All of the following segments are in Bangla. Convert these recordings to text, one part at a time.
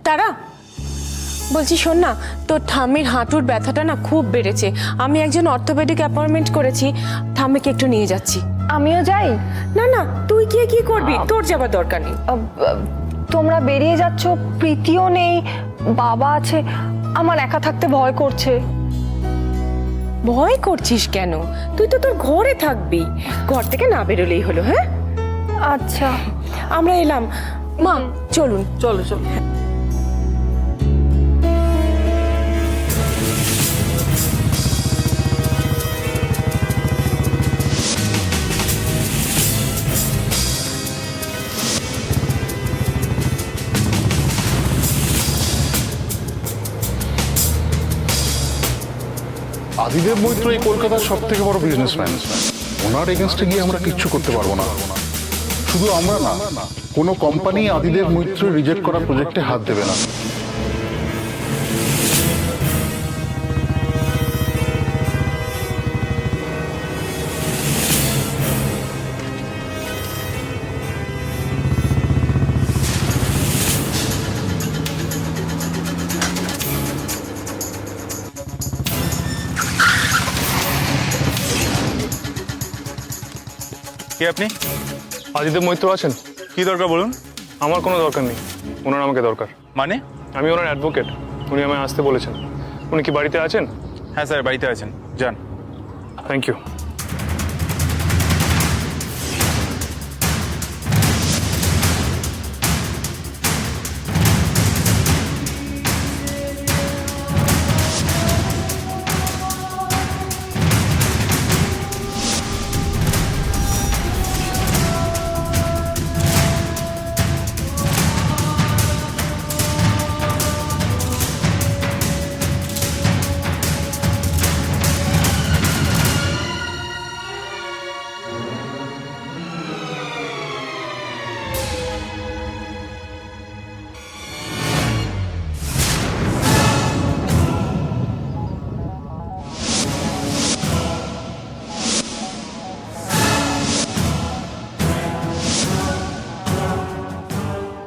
তারা বলছি, শোন না, তোর ঠাম্মির হাঁটুর ব্যথাটা না খুব বেড়েছে। আমি একজন অর্থোপেডিক অ্যাপয়েন্টমেন্ট করেছি, ঠাম্মিকে একটু নিয়ে যাচ্ছি। আমিও যাই? না না, তুই গিয়ে কি করবি? তোর যাবার দরকার নেই। তোমরা বেরিয়ে যাচ্ছ, প্রীতিও নেই, বাবা আছে, আমার একা থাকতে ভয় করছে। ভয় করছিস কেন? তুই তো তোর ঘরে থাকবি, ঘর থেকে না বেরোলেই হলো। হ্যাঁ আচ্ছা, আমরা এলাম। মা চলুন। চলো চলো। আদিদেব মৈত্র এই কলকাতার সব থেকে বড় বিজনেসম্যান। ওনার এগেনস্টে গিয়ে আমরা কিচ্ছু করতে পারবো না। শুধু আমরা না, কোনো কোম্পানি আদিদেব মৈত্র রিজেক্ট করা প্রজেক্টে হাত দেবে না। কে আপনি? আদিদেব মৈত্র আছেন? কি দরকার বলুন। আমার কোনো দরকার নেই, ওনার আমাকে দরকার। মানে? আমি ওনার অ্যাডভোকেট, উনি আমায় আসতে বলেছেন। উনি কি বাড়িতে আছেন? হ্যাঁ স্যার, বাড়িতে আছেন, যান। Thank you.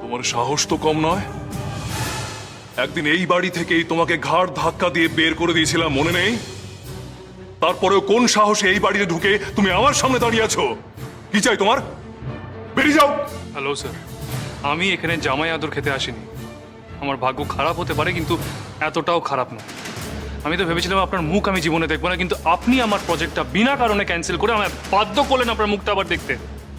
তোমার সাহস তো কম নয়। একদিন এই বাড়ি থেকেই তোমাকে ঘাড় ধাক্কা দিয়ে বের করে দিয়েছিলাম, মনে নেই? তারপরেও কোন সাহসে এই বাড়িতে ঢুকে তুমি আমার সামনে দাঁড়িয়ে আছো? কি চাই তোমার? বেরিয়ে যাও। হ্যালো স্যার, আমি এখানে জামাই আদর খেতে আসিনি। আমার ভাগ্য খারাপ হতে পারে, কিন্তু এতটাও খারাপ না। আমি তো ভেবেছিলাম আপনার মুখ আমি জীবনে দেখবো না, কিন্তু আপনি আমার প্রজেক্টটা বিনা কারণে ক্যান্সেল করে আমায় বাধ্য করলেন আপনার মুখটা আবার দেখতে।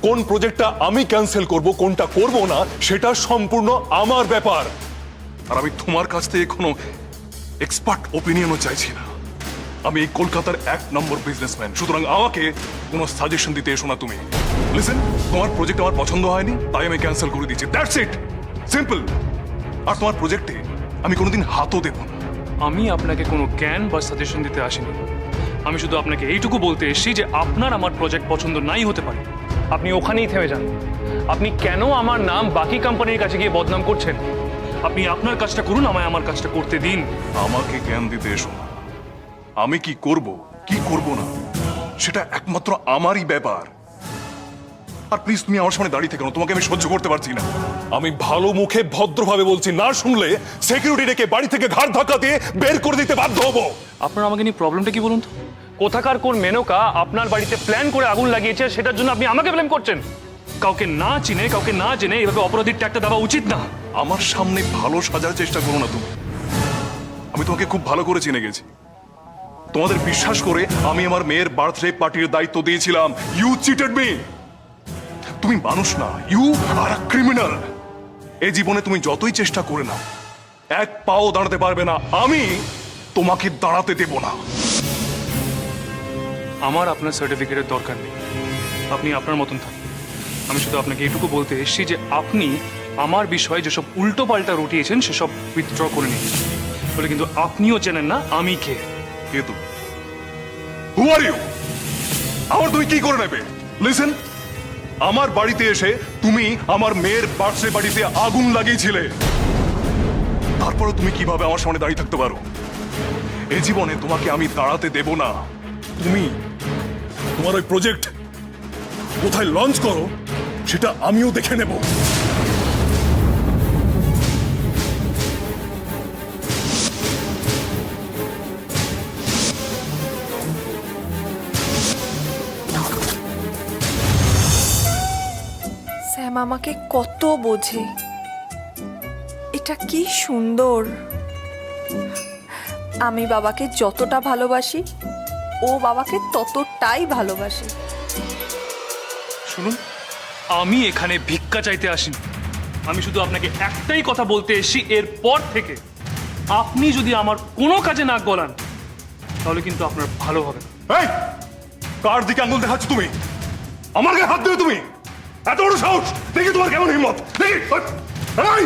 কোন প্রজেক্টটা আমি ক্যান্সেল করব, কোনটা করব না, সেটা সম্পূর্ণ আমার ব্যাপার। আর আমি তোমার কাছ থেকে কোনো এক্সপার্ট ওপিনিয়নও চাইছি না। আমি এই কলকাতার 1 নম্বর বিজনেসম্যান, সুতরাং আমাকে কোনো সাজেশন দিতে এসো না তুমি। লিসেন, তোমার প্রজেক্ট আমার পছন্দ হয়নি, তাই আমি ক্যান্সেল করে দিচ্ছি, দ্যাটস ইট, সিম্পল। আর তোমার প্রজেক্টে আমি কোনোদিন হাতও দেব না। আমি আপনাকে কোনো জ্ঞান বা সাজেশন দিতে আসিনি। আমি শুধু আপনাকে এইটুকু বলতে এসেছি যে আপনার আমার প্রজেক্ট পছন্দ নাই হতে পারে, আপনি ওখানেই থেমে যান। আপনি কেন আমার নাম বাকি কোম্পানির কাছে গিয়ে বদনাম করছেন? আপনি আপনার কাজটা করুন, আমায় আমার কাজটা করতে দিন। আমাকে জ্ঞান দিতে এসো না। আমি কি করব কি করব না সেটা একমাত্র আমারই ব্যাপার। আর প্লিজ তুমি আমার সামনে দাঁড়িয়ে থেকো না, তোমাকে আমি সহ্য করতে পারছি না। আমি ভালো মুখে ভদ্রভাবে বলছি, না শুনলে সিকিউরিটি ডেকে বাড়ি থেকে ঘাড় ধাক্কা দিয়ে বের করে দিতে বাধ্য হবো। আপনার আমাকে নিয়ে প্রবলেমটা কি বলুন তো? কোথাকার কোন মেনকা আপনার বাড়িতে প্ল্যান করে আগুন লাগিয়েছে, সেটার জন্য আপনি আমাকে ব্লেম করছেন? কাউকে না চিনে, কাউকে না জেনে এভাবে অপরাধীর ট্যাগটা দেওয়া উচিত না। আমার সামনে ভালো সাজার চেষ্টা করো না তুমি। আমি তোমাকে খুব ভালো করে চিনে গেছি। তোমাদের বিশ্বাস করে আমি আমার মেয়ের বার্থডে পার্টির দায়িত্ব দিয়েছিলাম। You cheated me. তুমি মানুষ না, ইউ আর আ ক্রিমিনাল। এই জীবনে তুমি যতই চেষ্টা করে নাও, এক পাও দাঁড়াতে পারবে না। আমি তোমাকে দাঁড়াতে দেব না। আমার আপনার সার্টিফিকেটের দরকার নেই, আপনি আপনার মতন থাকুন। আমি শুধু আপনাকে এইটুকু বলতে এসেছি যে আপনি আমার বিষয়ে যেসব উল্টো পাল্টা রটিয়েছেন সেসব উইথড্র করে নিন, বলে কিন্তু আপনিও চেনেন না আমি কে। কে তুমি? হু আর ইউ? আমার তুমি কি করে নেবে? লিসেন, আমার বাড়িতে এসে তুমি আমার মেয়ের বার্থডে বাড়িতে আগুন লাগিয়েছিলে। তারপরে তুমি কিভাবে আমার সামনে দাঁড়িয়ে থাকতে পারো? এই জীবনে তোমাকে আমি দাঁড়াতে দেব না। তুমি তোমার ওই প্রজেক্ট কোথায় লঞ্চ করো সেটা আমিও দেখে নেব। স্যাম আমাকে কত বোঝে। এটা কি সুন্দর। আমি বাবাকে যতটা ভালোবাসি ও বাবাকে ততটাই ভালোবাসে। শুনুন, আমি এখানে ভিক্ষা চাইতে আসিনি। আমি শুধু আপনাকে একটাই কথা বলতে এসেছি, এরপর থেকে আপনি যদি আমার কোনো কাজে নাক গলান তাহলে কিন্তু আপনার ভালো হবে না। এই কার দিকে আঙুল দেখাচ্ছ তুমি? আমার গায়ে হাত দেবে তুমি? এত বড় সাহস! দেখি তোমার কেমন হিম্মত, দেখি। এই!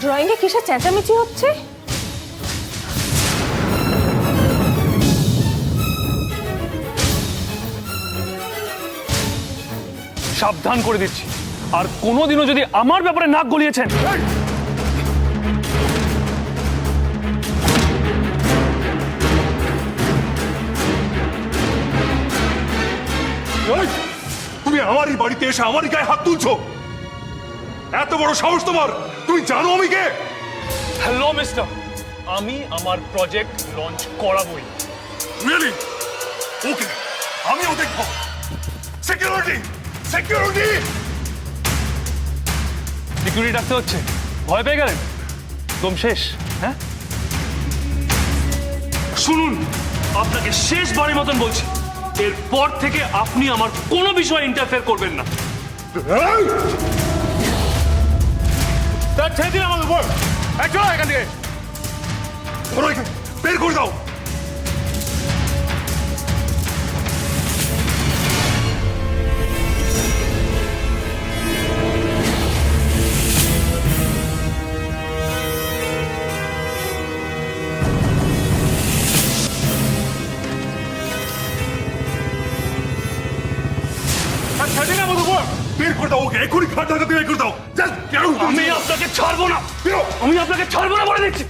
ড্রয়িংয়ে কিসের চেঁচামেচি হচ্ছে? সাবধান করে দিচ্ছি, আর কোনোদিনও যদি আমার ব্যাপারে নাক গলিয়েছেন এই! তুমি আমারই বাড়িতে এসে আমারই গায়ে হাত তুলছো? এত বড় সাহস তোমার? তুমি জানো আমি কে? হ্যালো মিস্টার, আমি আমার প্রজেক্ট লঞ্চ করাবই। রিয়েলি? ওকে, আমিও দেখবো। Security, security! সিকিউরিটি রাখতে হচ্ছে? ভয় পেয়ে গেলেন? দম শেষ? হ্যাঁ, শুনুন, আপনাকে শেষবারের মতন বলছি, এরপর থেকে আপনি আমার কোনো বিষয়ে ইন্টারফেয়ার করবেন না। এই! তার ছেড়ে দিন আমার উপর। চলো এখান থেকে। ধরো একে, বের করে দাও। তার ছেড়ে দিন আমার উপর। বের করে দাও ওকে, এখনই ঘাট ধাক্কাতে বের করে দাও। Just get out! আমি আপনাকে ছাড়বো না, বেরো! আমি আপনাকে ছাড়বো না বলে দিচ্ছি।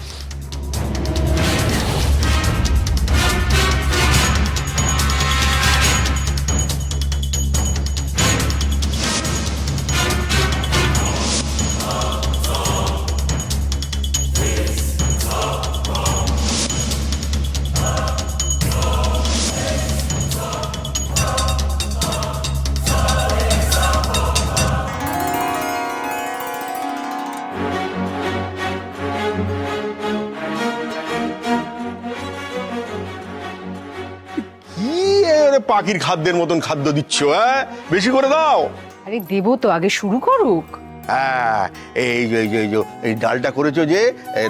কি এর পাখির খাদ্যের মতন খাদ্য দিচ্ছ? বেশি করে দাও। আরে দেবো তো, আগে শুরু করুক। হ্যাঁ, এই ডালটা করেছো যে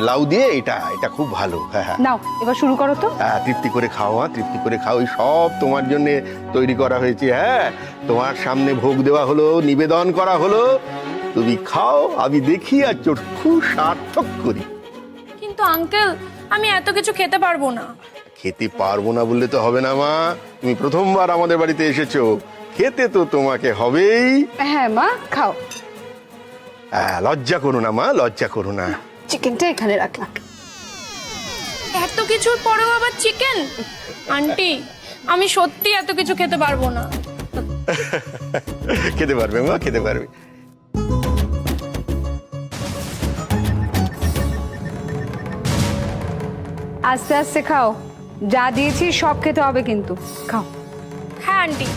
লাউ দিয়ে, এটা এটা খুব ভালো। হ্যাঁ হ্যাঁ নাও এবার শুরু করো তো। হ্যাঁ, তৃপ্তি করে খাও, তৃপ্তি করে খাও। এই সব তোমার জন্য তৈরি করা হয়েছে। হ্যাঁ, তোমার সামনে ভোগ দেওয়া হলো, নিবেদন করা হলো। তুমি খাও, আমি দেখি আর চক্ষু সার্থক করি। কিন্তু আঙ্কেল, আমি এত কিছু খেতে পারবো না। খেতে পারবো না বললে তো হবে না মা। তুমি প্রথমবার আমাদের বাড়িতে এসেছো, খেতে তো তোমাকে হবেই। হ্যাঁ মা, খাও। লজ্জা করো না মা, লজ্জা করো না। চিকেনটা এখানে রাখলাম। এত কিছুর পরেও আবার চিকেন? আন্টি, আমি সত্যি এত কিছু খেতে পারবো না। খেতে পারবে মা, খেতে পারবে। আস্তে আস্তে খাও, যা দিয়েছি সব খেতে হবে কিন্তু। খাও। হ্যাঁ আন্টি,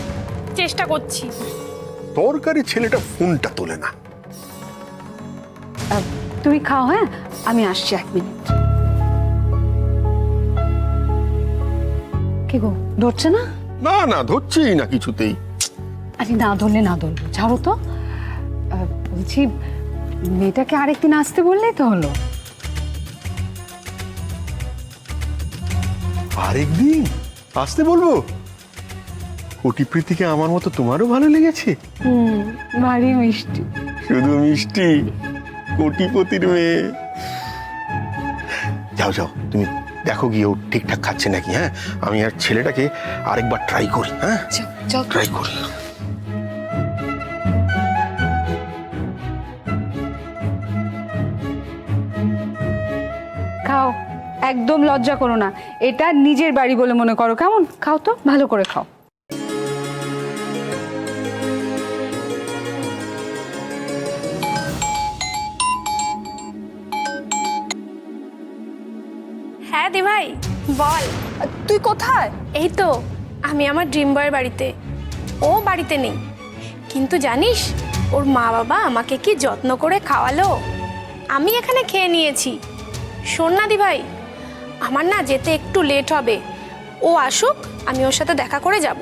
চেষ্টা করছি। তরকারি ছেলেটা ফোনটা তোলে না। তুমি খাও, হ্যাঁ আমি আসছি 1 মিনিট। কি গো, ধরছে না? না না, ধরছেই না কিছুতেই। আরে না ধরলে না ধরবো, ছাড়ো তো। বলছি, মেয়েটাকে আরেকদিন আসতে বললেই তো হলো। আরেকদিন আসতে বলবো? কোটিপ্রীতিকে আমার মতো তোমারও ভালো লেগেছে? ভারী মিষ্টি। শুধু মিষ্টি? কোটিপতির মেয়ে। যাও যাও, তুমি দেখো গিয়ে ও ঠিকঠাক খাচ্ছে নাকি। হ্যাঁ, আমি আর ছেলেটাকে আরেকবার ট্রাই করি। হ্যাঁ, ট্রাই করি। খাও, একদম লজ্জা করো না। এটা নিজের বাড়ি বলে মনে করো, কেমন? খাও তো, ভালো করে খাও। হ্যাঁ দি ভাই বল। তুই কোথায়? এই তো আমি আমার ড্রিম বয়ের বাড়িতে। ও বাড়িতে নেই, কিন্তু জানিস ওর মা বাবা আমাকে কি যত্ন করে খাওয়ালো, আমি এখানে খেয়ে নিয়েছি। শোন না দি ভাই, আমার না যেতে একটু লেট হবে, ও আসুক আমি ওর সাথে দেখা করে যাব।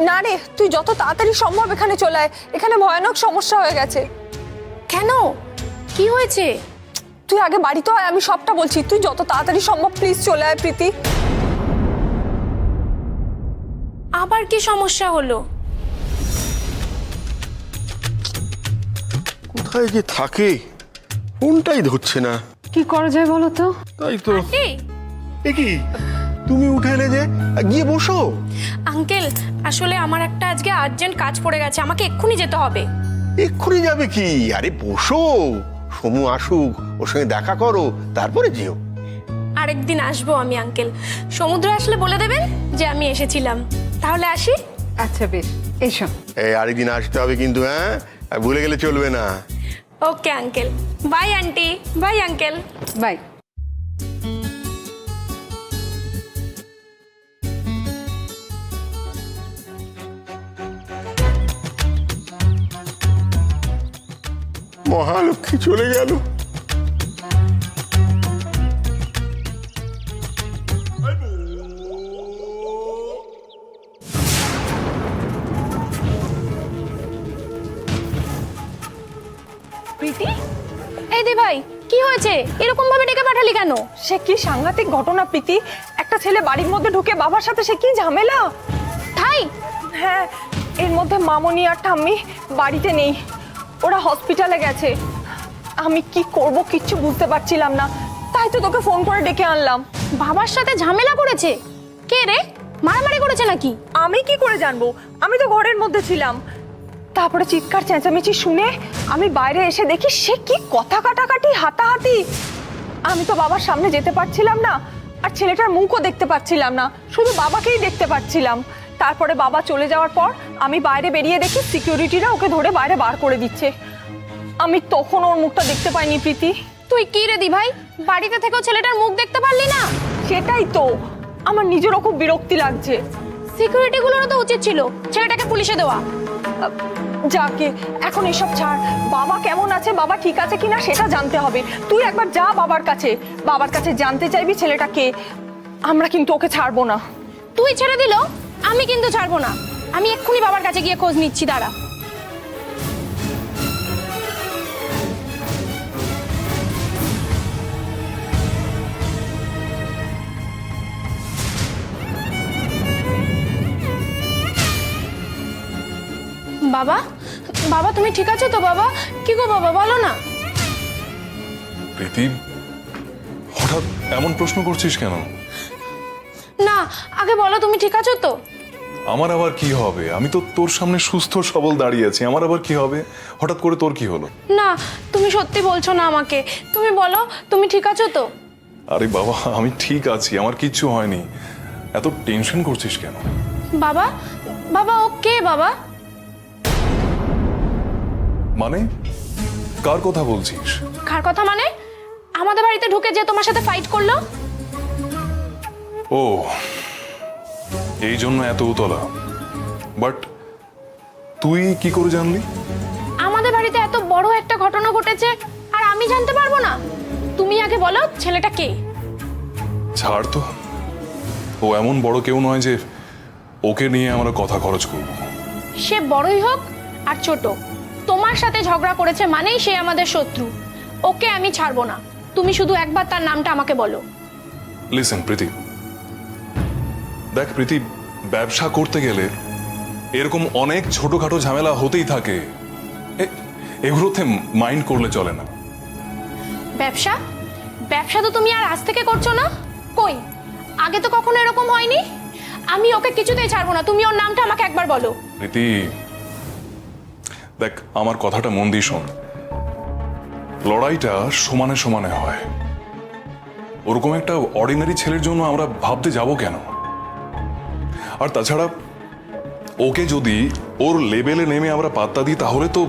না রে, তুই যত তাড়াতাড়ি সম্ভব এখানে চলে আয়, এখানে ভয়ানক সমস্যা হয়ে গেছে। কেন, কি হয়েছে? তুই আগে বাড়িতে আয়, আমি সবটা বলছি। তুই যত তাড়াতাড়ি সম্ভব প্লিজ চলে আয় প্রীতি। আবার কি সমস্যা হলো? কোথায় যে থাকে ফোনটাই ধরছে না। কি করা যায় বলো তো? তাই তো। এই, এ কি, তুমি উঠে এলে যে? গিয়ে বসো। আঙ্কেল আসলে আমার একটা আজকে আর্জেন্ট কাজ পড়ে গেছে, আমাকে এক্ষুনি যেতে হবে। এক্ষুনি যাবে কি? আরে বসো, সমু আসুক, ওর সঙ্গে দেখা করো, তারপরে যেও। আরেকদিন আসবো আমি আঙ্কেল, সমুদ্র আসলে বলে দেবেন যে আমি এসেছিলাম। তাহলে আসি। আচ্ছা বেশ, এসো। এই আরেকদিন আসতে হবে কিন্তু, হ্যাঁ? আর ভুলে গেলে চলবে না। Okay uncle, bye aunty, bye uncle. Bye. Mahalakshmi চলে গেল। প্রীতি, এই দি ভাই কি হয়েছে, এরকম ভাবে ডেকে পাঠালি কেন? সে কি সাংঘাতিক ঘটনা প্রীতি, একটা ছেলে বাড়ির মধ্যে ঢুকে বাবার সাথে সে কি ঝামেলা। তাই? হ্যাঁ, এর মধ্যে মামনি আর ঠাম্মি বাড়িতে নেই, ওরা হসপিটালে গেছে। আমি কি করব কিচ্ছু বুঝতে পারছিলাম না, তাই তো তোকে ফোন করে ডেকে আনলাম। বাবার সাথে ঝামেলা করেছে? কে রে, মারামারি করেছে নাকি? আমি কি করে জানবো, আমি তো ঘরের মধ্যে ছিলাম। তারপরে চিৎকার চেঁচামেচি শুনে আমি বাইরে এসে দেখি সে কি কথা কাটাকাটি, হাতাহাতি। আমি তো বাবার সামনে যেতে পারছিলাম না, আর ছেলেটার মুখও দেখতে পাচ্ছিলাম না, শুধু বাবাকেই দেখতে পাচ্ছিলাম। তারপরে বাবা চলে যাওয়ার পর আমি বাইরে বেরিয়ে দেখি সিকিউরিটিরা ওকে ধরে বাইরে বার করে দিচ্ছে। আমি তখন ওর মুখটা দেখতে পাইনি প্রীতি। তুই কি রে দি ভাই, বাড়িতে থেকেও ছেলেটার মুখ দেখতে পারলি না? সেটাই তো, আমার নিজেরও খুব বিরক্তি লাগছে। সিকিউরিটি গুলোরও তো উচিত ছিল ছেলেটাকে পুলিশে দেওয়া। যাকে এখন এসব ছাড়, বাবা কেমন আছে, বাবা ঠিক আছে কিনা সেটা জানতে হবে। তুই একবার যা বাবার কাছে জানতে চাইবি ছেলেটাকে। আমরা কিন্তু ওকে ছাড়বো না। তুই ছেড়ে দিল, আমি কিন্তু ছাড়বো না। আমি এক্ষুনি বাবার কাছে গিয়ে খোঁজ নিচ্ছি, দাঁড়া। বাবা, বাবা তুমি ঠিক আছো তো? বাবা কি গো বাবা, বলো না। প্রীতি, হঠাৎ এমন প্রশ্ন করছিস কেন? না আগে বলো তুমি ঠিক আছো তো? আমার আবার কি হবে? আমি তো তোর সামনে সুস্থ সবল দাঁড়িয়ে আছি, আমার আবার কি হবে? হঠাৎ করে তোর কি হলো? না তুমি সত্যি বলছো না আমাকে, তুমি বলো তুমি ঠিক আছো তো? আরে বাবা, আমি ঠিক আছি, আমার কিচ্ছু হয়নি। এত টেনশন করছিস কেন? বাবা, বাবা ও কে বাবা? মানে কার কথা বলছিস? কার কথা মানে? আমাদের বাড়িতে ঢুকে যে তোমার সাথে ফাইট করলো। ও, এই জন্য এত উতলা। বাট তুই কি করে জানলি? আমাদের বাড়িতে এত বড় একটা ঘটনা ঘটেছে আর আমি জানতে পারবো না? তুমি আগে বলো ছেলেটা কে? ছাড় তো, ও এমন বড় কেউ নয় যে ওকে নিয়ে আমরা কথা খরচ করব। সে বড়ই হোক আর ছোট, তোমার সাথে ঝগড়া করেছে মানেই সে আমাদের শত্রু। ওকে আমি ছাড়বো না, তুমি শুধু একবার তার নামটা আমাকে বলো। লিসেন প্রীতি, দেখ প্রীতি, ব্যবসা করতে গেলে এরকম অনেক ছোটখাটো ঝামেলা হতেই থাকে, এগুলোতে মাইন্ড করলে চলে না। ব্যবসা? ব্যবসা তো তুমি আর আজ থেকে করছো না। কই, আগে তো কখনো এরকম হয়নি। আমি ওকে কিছুতেই ছাড়বো না, তুমি ওর নামটা আমাকে একবার বলো। প্রীতি দেখ, আমার কথাটা মন দিয়ে শোন। লড়াইটা সমানে সমানে হয়। ওরকম একটা অর্ডিনারি ছেলের জন্য আমরা ভাবতে যাব কেন? আর তাছাড়া ওকে যদি ওর লেভেলে নেমে আমরা পাত্তা দিই তাহলে তো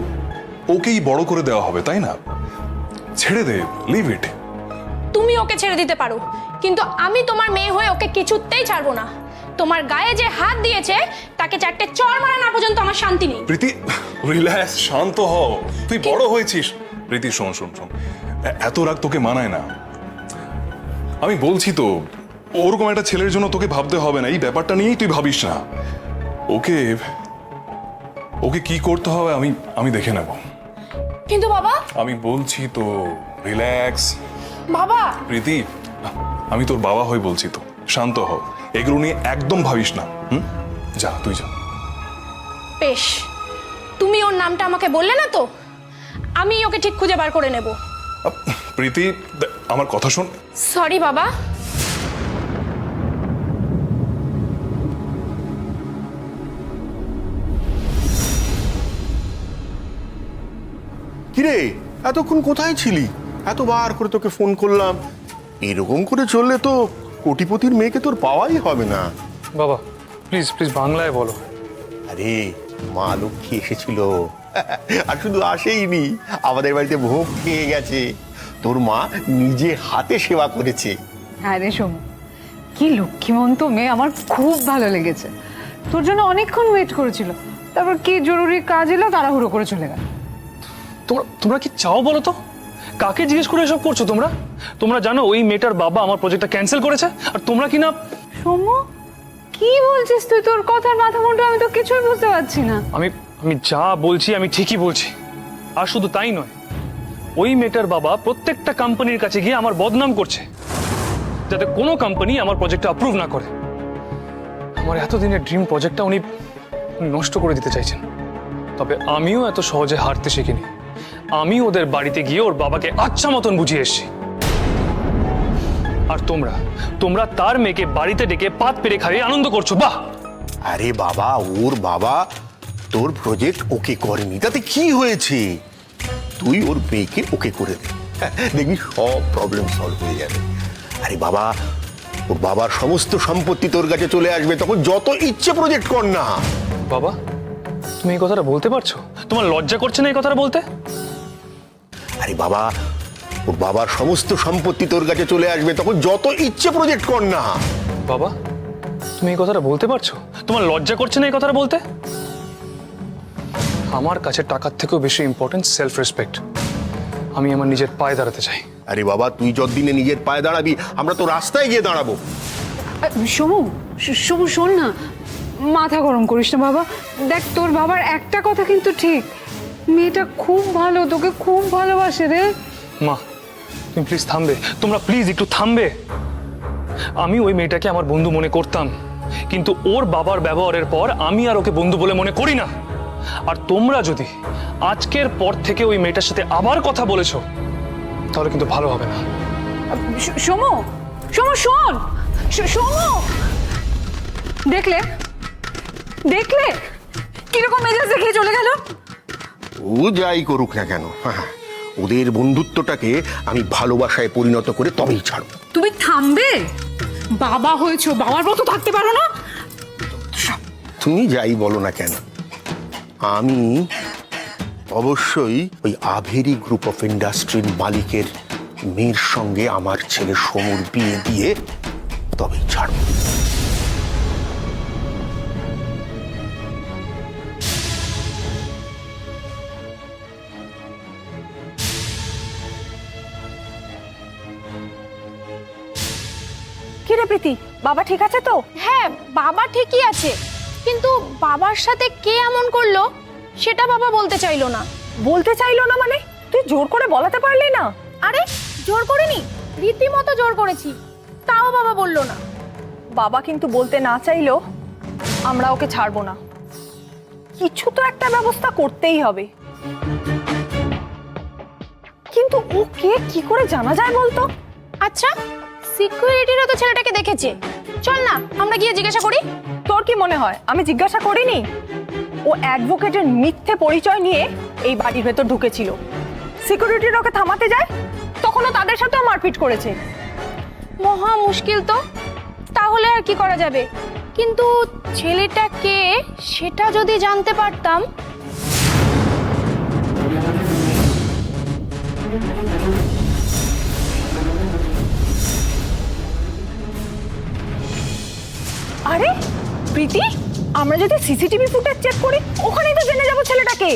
ওকেই বড় করে দেওয়া হবে, তাই না? ছেড়ে দে, লিভ ইট। তুমি ওকে ছেড়ে দিতে পারো, কিন্তু আমি তোমার মেয়ে হয়ে ওকে কিছুতেই ছাড়বো না। তোমার গায়ে যে হাত দিয়েছে তাকে 4টে চড় মারা না পর্যন্ত আমার শান্তি নেই। প্রীতি রিল্যাক্স, শান্ত হও, তুই বড় হয়েছিস। প্রীতি শোন শোন শোন, এত রাগ তোকে মানায় না। আমি বলছি তো, ওরকম একটা ছেলের জন্য তোকে ভাবতে হবে না, এই ব্যাপারটা নিয়েই তুই ভাবিস না। ওকে ওকে কি করতে হবে আমি দেখে নেব। কিন্তু বাবা, আমি বলছি তো রিল্যাক্স। বাবা প্রীতি, আমি তোর বাবা হয়ে বলছি তো, শান্ত হও, এগুলো নিয়ে একদম ভাবিস না। যা তুই যা। বেশ, তুমি ওর নামটা আমাকে বললে না তো, আমি ওকে ঠিক খুঁজে বার করে নেব। প্রীতি, আমার কথা শোন। সরি বাবা। কিরে, এতক্ষণ কোথায় ছিলি? এতবার করে তোকে ফোন করলাম। এরকম করে চললে তো কোটিপতির মেয়েকে তোর পাওয়াই হবে না। বাবা প্লিজ প্লিজ বাংলায় বলো। আরে, মা লক্ষ্মী এসেছিল, আর শুধু আসেইনি, আমাদের বাড়িতে ভোগ খেয়ে গেছে। তোর মা নিজে হাতে সেবা করেছে। হ্যাঁ রে সোমু, কি লক্ষ্মীমন্ত মেয়ে, আমার খুব ভালো লেগেছে। তোর জন্য অনেকক্ষণ ওয়েট করেছিল, তারপর কি জরুরি কাজ এলো, তাড়াহুড়ো করে চলে গেল। তোমরা কি চাও বলো তো? কাকে জিজ্ঞেস করে এসব করছো তোমরা? তোমরা জানো ওই মেয়েটার বাবা আমার প্রজেক্টটা ক্যান্সেল করেছে, আর তোমরা কি না। সোমু, কি বলছিস তুই? তোর কথার মাথা মুন্ডু আমি তো কিছুই বুঝতে পারছি না। আমি যা বলছি আমি ঠিকই বলছি। আর শুধু তাই নয়, ওই মেয়েটার বাবা প্রত্যেকটা কোম্পানির কাছে গিয়ে আমার বদনাম করছে, যাতে কোনো কোম্পানি আমার প্রজেক্টটা অ্যাপ্রুভ না করে। আমার এতদিনের ড্রিম প্রজেক্টটা উনি নষ্ট করে দিতে চাইছেন। তবে আমিও এত সহজে হারতে শিখিনি। আমি ওদের বাড়িতে গিয়ে ওর বাবাকে আচ্ছা মতন বুঝিয়ে এসেছি। আর তোমরা তার মেয়েকে বাড়িতে ডেকে পাত পেরে খাইয়ে আনন্দ করছো। বাহ! আরে বাবা, ওর বাবা তোর প্রজেক্ট ওকে করেনি, তাতে কি হয়েছে? তুই ওর মেয়েকে ওকে করে দে, দেখবি সব প্রবলেম সলভ হয়ে যাবে। আরে বাবা, ওর বাবার সমস্ত সম্পত্তি তোর কাছে চলে আসবে, তখন যত ইচ্ছে প্রজেক্ট কর না। বাবা, তুমি এই কথাটা বলতে পারছো? তোমার লজ্জা করছে না এই কথাটা বলতে? আরে বাবা, ওর বাবার সমস্ত সম্পত্তি তোর কাছে চলে আসবে, তখন যত ইচ্ছে প্রজেক্ট কর না। বাবা, তুমি এই কথাটা বলতে পারছো? তোমার লজ্জা করছে না এই কথাটা বলতে? আমার কাছে টাকার থেকেও বেশি ইম্পর্টেন্ট সেলফ রেসপেক্ট। আমি আমার নিজের পায়ে দাঁড়াতে চাই। আরে বাবা, তুই যতদিনে নিজের পায়ে দাঁড়াবি, আমরা তো রাস্তায় গিয়ে দাঁড়াবো। সোমু, সোমু শোন না, মাথা গরম করিস না বাবা। দেখ, তোর বাবার একটা কথা কিন্তু ঠিক, মেয়েটা খুব ভালো, তোকে খুব ভালোবাসে রে। মা, তুমি প্লিজ থামবে? তোমরা প্লিজ একটু থামবে? আমি ওই মেয়েটাকে আমার বন্ধু মনে করতাম, কিন্তু ওর বাবার ব্যবহারের পর আমি আর ওকে বন্ধু বলে মনে করি না। আর তোমরা যদি আজকের পর থেকে ওই মেয়েটার সাথে আবার কথা বলেছো, তাহলে কিন্তু ভালো হবে না। সোমু, সোমু শোন, সোমু, দেখলে দেখলে কিরকম মেজাজ দেখিয়ে চলে গেল। ও যাই করুক না কেন, ওদের বন্ধুত্বটাকে আমি ভালোবাসায় পরিণত করে তবেই ছাড়বো। তুমি থামবে? বাবা হয়েছো, বাবার মতো থাকতে পারো না? তুমি যাই বলো না কেন, আমি অবশ্যই ওই আভেরি গ্রুপ অফ ইন্ডাস্ট্রির মালিকের মেয়ের সঙ্গে আমার ছেলে সমুর বিয়ে দিয়ে তবেই ছাড়বো। কি রে প্রীতি, বাবা ঠিক আছে তো? হ্যাঁ, বাবা ঠিকই আছে, কিন্তু বাবার সাথে কে এমন করলো সেটা বাবা বলতে চাইলো না। বলতে চাইলো না মানে? তুই জোর করে বলাতে পারলি না? আরে জোর করিনি, রীতিমতো জোর করেছি, তাও বাবা বললো না। বাবা কিন্তু বলতে না চাইলেও আমরা ওকে ছাড়বো না, কিছু তো একটা ব্যবস্থা করতেই হবে। কিন্তু ও কে, কি করে জানা যায় বলতো? আচ্ছা, সিকিউরিটিরা তো ছেলেটাকে দেখেছে, চল না আমরা গিয়ে জিজ্ঞাসা করি। তোর কি মনে হয় আমি জিজ্ঞাসা করিনি? ও অ্যাডভোকেটের মিথ্যে পরিচয় নিয়ে এই বাড়ির ভেতর ঢুকেছিল, সিকিউরিটিরা ওকে থামাতে যায়, তখনও তাদের সাথেও মারপিট করেছে। মহা মুশকিল তো, তাহলে আর কি করা যাবে? কিন্তু ছেলেটা কে সেটা যদি জানতে পারতাম। যদি সিসিটিভি ফুটেজ চেক করি, ওখানেই তো জেনে যাবো ছেলেটাকে।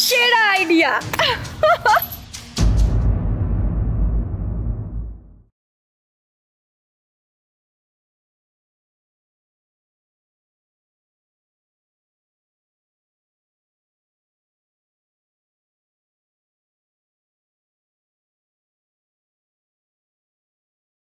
সেরা আইডিয়া।